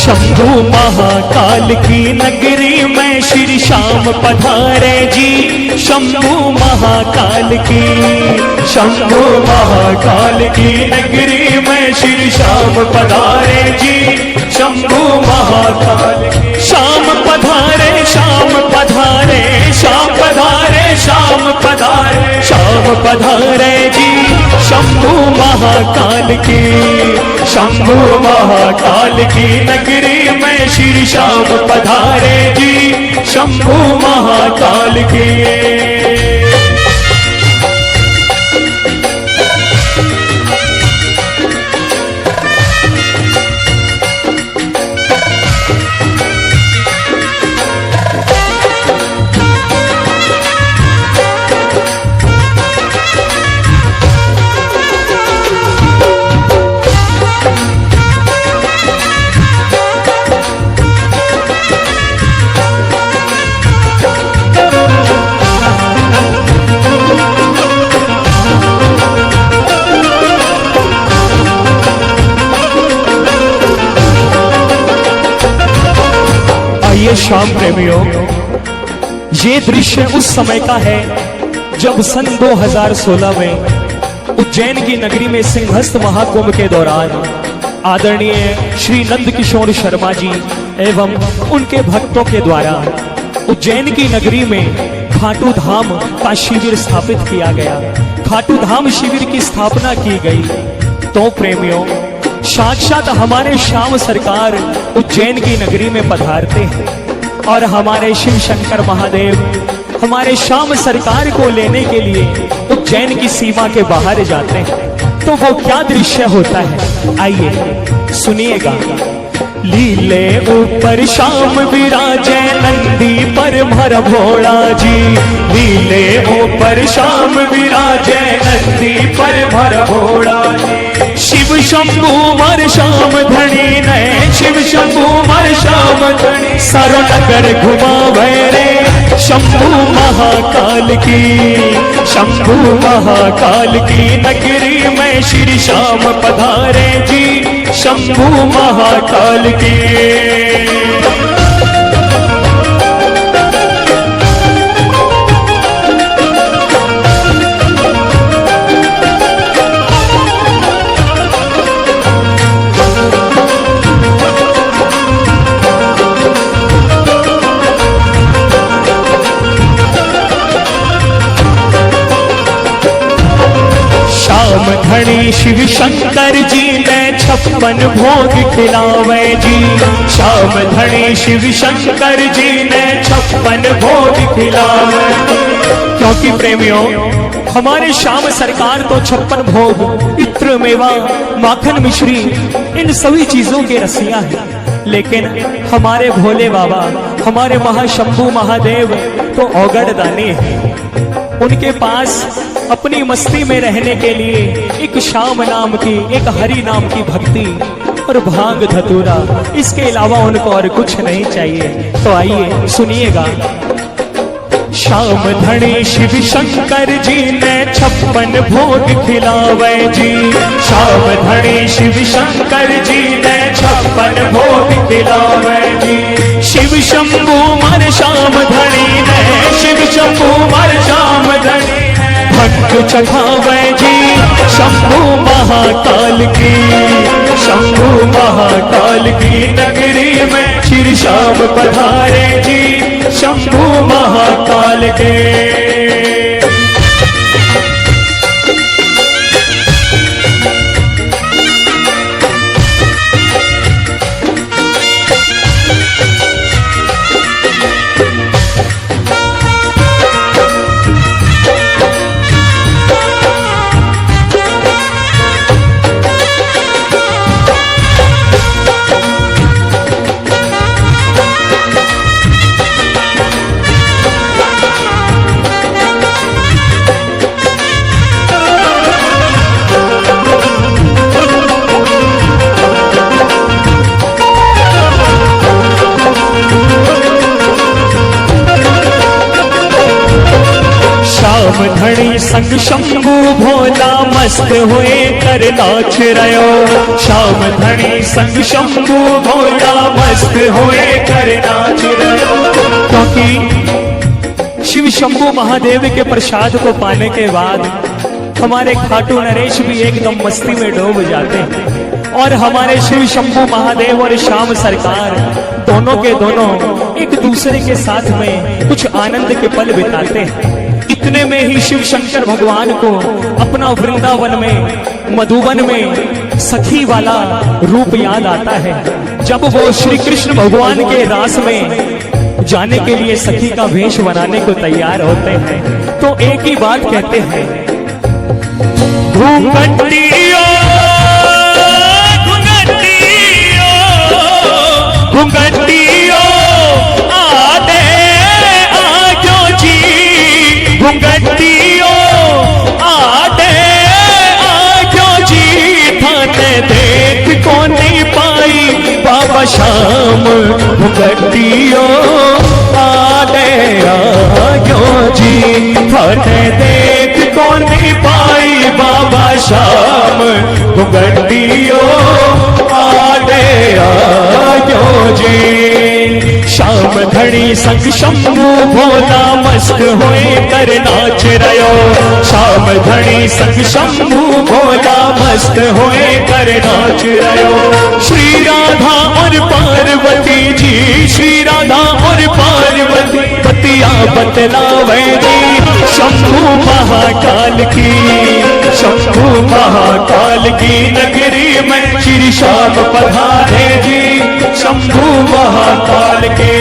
शंभु महाकाल की नगरी में श्री श्याम पधारे जी। शंभु महाकाल की, शंभु महाकाल की नगरी में श्री श्याम पधारे जी। शंभु महाकाल श्याम पधारे, श्याम पधारे, श्याम पधारे, श्याम पधारे, श्याम पधारे जी। शंभु महाकाल की, शंभु महाकाल की नगरी में श्री श्याम पधारे जी। शंभु महाकाल की। ये श्याम प्रेमियों, ये दृश्य उस समय का है जब सन 2016 में उज्जैन की नगरी में सिंहस्थ महाकुंभ के दौरान आदरणीय श्री नंद किशोर शर्मा जी एवं उनके भक्तों के द्वारा उज्जैन की नगरी में खाटू धाम का शिविर स्थापित किया गया। खाटू धाम शिविर की स्थापना की गई। तो प्रेमियों, साक्षात हमारे श्याम सरकार उज्जैन की नगरी में पधारते हैं और हमारे शिव शंकर महादेव हमारे श्याम सरकार को लेने के लिए उज्जैन की सीमा के बाहर जाते हैं। तो वो क्या दृश्य होता है, आइए सुनिएगा। लीले ऊपर श्याम विराजे नंदी पर भर भोला जी। लीले ऊपर श्याम विराजे नंदी पर भर भोला जी। शिव शंभु मर श्याम धनी ने, शिव शंभु मर श्याम धनी सारो नगर घुमावे रे। शंभु महाकाल की, शंभु महाकाल की नगरी में श्री श्याम पधारे जी। शंभु महाकाल की। धनी शिव शंकर जी ने 56 भोग खिलावे जी। श्याम धनी शिव शंकर जी ने 56 भोग खिलावे। क्योंकि प्रेमियों, हमारे श्याम सरकार तो 56 भोग, इत्र मेवा, माखन मिश्री, इन सभी चीजों के रसिया है। लेकिन हमारे भोले बाबा, हमारे महाशंभु महादेव तो औगड़ दानी है। उनके पास अपनी मस्ती में रहने के लिए एक श्याम नाम की, एक हरि नाम की भक्ति और भांग धतूरा, इसके अलावा उनको और कुछ नहीं चाहिए। तो आइए सुनिएगा। श्याम धनी शिव शंकर जी ने 56 भोग खिलावे जी। श्याम धनी शिव शंकर जी ने 56 भोग खिलावे जी। शिव शंभु मर श्याम धनी ने, शिव शंभु मर श्याम धनी भक्त चढ़ावे जी। शंभु महाकाल की, शंभु महाकाल की नगरी में श्री श्याम पधारे जी। शंभु महाकाल के। धनी संग शंभु भोला मस्त हुए कर नाच रहो। श्याम धनी संग शंभू भोला मस्त हुए कर नाच रहो। क्योंकि शिव शंभू महादेव के प्रसाद को पाने के बाद हमारे खाटू नरेश भी एकदम मस्ती में डूब जाते हैं और हमारे शिव शंभू महादेव और श्याम सरकार दोनों के दोनों एक दूसरे के साथ में कुछ आनंद के पल बिताते हैं। इतने में ही शिव शंकर भगवान को अपना वृंदावन में मधुबन में सखी वाला रूप याद आता है। जब वो श्री कृष्ण भगवान के रास में जाने के लिए सखी का वेश बनाने को तैयार होते हैं तो एक ही बात कहते हैं, घूंघटियो घूंघटियो घूंघटियो आदे आजो जी, घूंघटियो आदे आजो जी, थाने देख को नहीं पाई बाबा श्याम, घूंघटियो आदे आजो जी, थाने देख को नहीं पाई बाबा श्याम, घूंघटियो आदे आजो जी। श्याम धनी संग शंभू भोला मस्त होए कर नाच रहो। श्याम धनी संग शंभू भोला मस्त होए कर नाच रहो। श्री राधा और पार्वती जी, श्री राधा और पार्वती बतिया बतलावे जी, शंभू महाकाल की, शंभू महाकाल की नगरी में श्री श्याम पधारे जी, शंभू महाकाल के।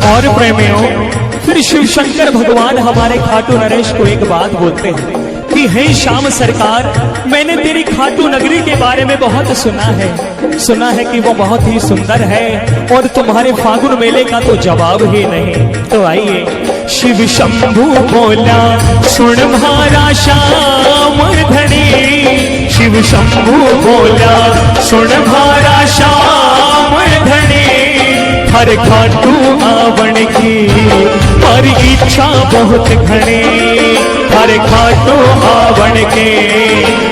और प्रेमियों, फिर शिव शंकर भगवान हमारे खाटू नरेश को एक बात बोलते हैं कि हे श्याम सरकार, मैंने तेरी खाटू नगरी के बारे में बहुत सुना है कि वो बहुत ही सुंदर है और तुम्हारे फागुन मेले का तो जवाब ही नहीं। तो आइए शिव शंभू बोला सुन भारा श्याम धनी, शिव शंभू बोला सुन भारा श्याम धनी, हर खाटू आवण की हमारी इच्छा बहुत घनी, हर खाटू आवण के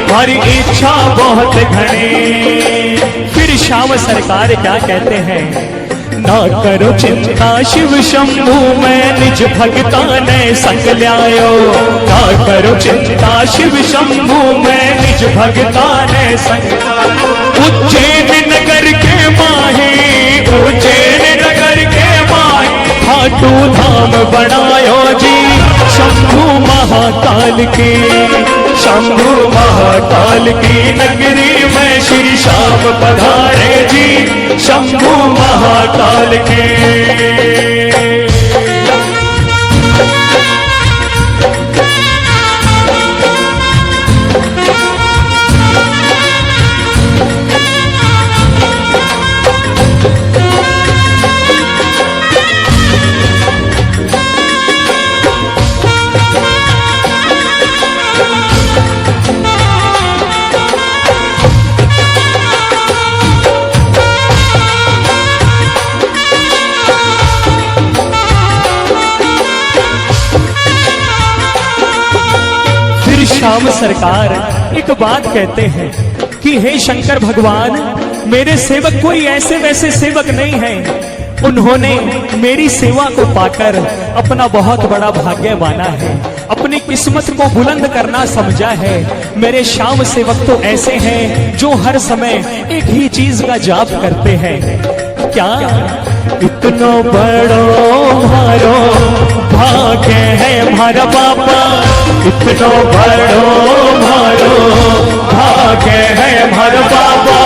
हमारी इच्छा बहुत घनी। फिर श्याम सरकार क्या कहते हैं, ना करो चिंता शिव शंभू मैं निज भक्ता ने संग ल्यायो, ना करो चिंता शिव शंभू मैं निज भक्ता ने संग ल्यायो। उज्जैन नगर के माहे, उज्जैन नगर के माहे खाटू धाम बनायो जी, शंभू महाकाल की, शंभू महाकाल की नगरी में श्री श्याम पधारे जी, शंभू महाकाल के। श्याम सरकार एक बात कहते हैं कि हे शंकर भगवान, मेरे सेवक कोई ऐसे वैसे सेवक नहीं है, उन्होंने मेरी सेवा को पाकर अपना बहुत बड़ा भाग्य माना है, अपनी किस्मत को बुलंद करना समझा है। मेरे श्याम सेवक तो ऐसे हैं जो हर समय एक ही चीज का जाप करते हैं, क्या इतनो बड़ो मारो भाग्य है मारा बाबा, इतनो बड़ो मारो भाग्य है मारा बाबा।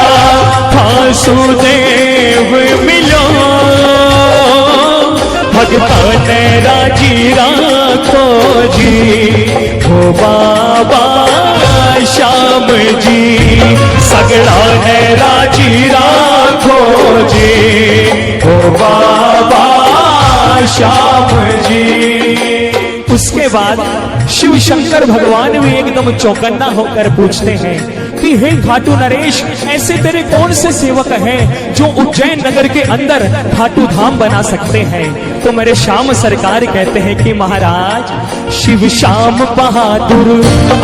वासुदेव मिलो भगवान राजी राखो जी, हो बाबा श्याम जी सगड़ा ने राजी राखो जी, हो बाबा श्याम जी। उसके बाद शिव शंकर भगवान भी एकदम चौकन्ना होकर पूछते हैं कि हे खाटू नरेश, ऐसे तेरे कौन से सेवक हैं जो उज्जैन नगर के अंदर खाटू धाम बना सकते हैं? तो मेरे श्याम सरकार कहते हैं कि महाराज शिव श्याम बहादुर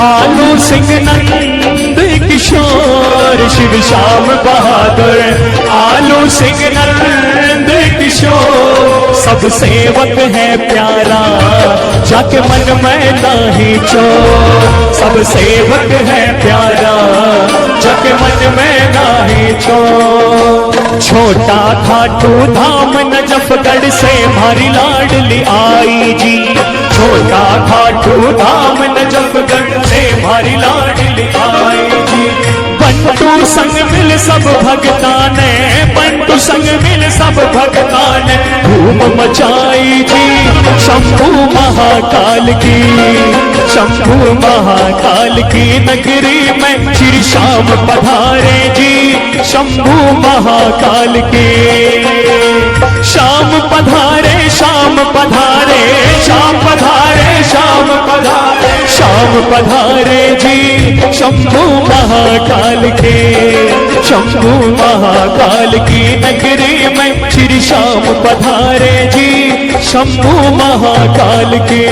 आलू सिंह नंद किशोर, शिव श्याम बहादुर आलू सिंह नंद किशोर, सब सेवक है प्यारा जाके मन में नाही चोर, सब सेवक है प्यारा जाके मन में नाही चोर। छोटा खाटू धाम नजफगढ़ से भारी लाडली आई जी, छोटा खाटू धाम नजफगढ़ से भारी लाडली आई जी। बंटू संग मिल सब भगता ने, बंटू संग मिल सब भगता ने धूम मचाई जी। शंभू महाकाल की, शंभू महाकाल की नगरी में श्री श्याम पधारे जी, शंभू महाकाल के श्याम पधारे, श्याम पधारे, श्याम पधारे, श्याम पधारे, श्याम पधारे जी, शंभू महाकाल के, शंभू महाकाल की नगरी में श्री श्याम पधारे जी, शंभू महाकाल के।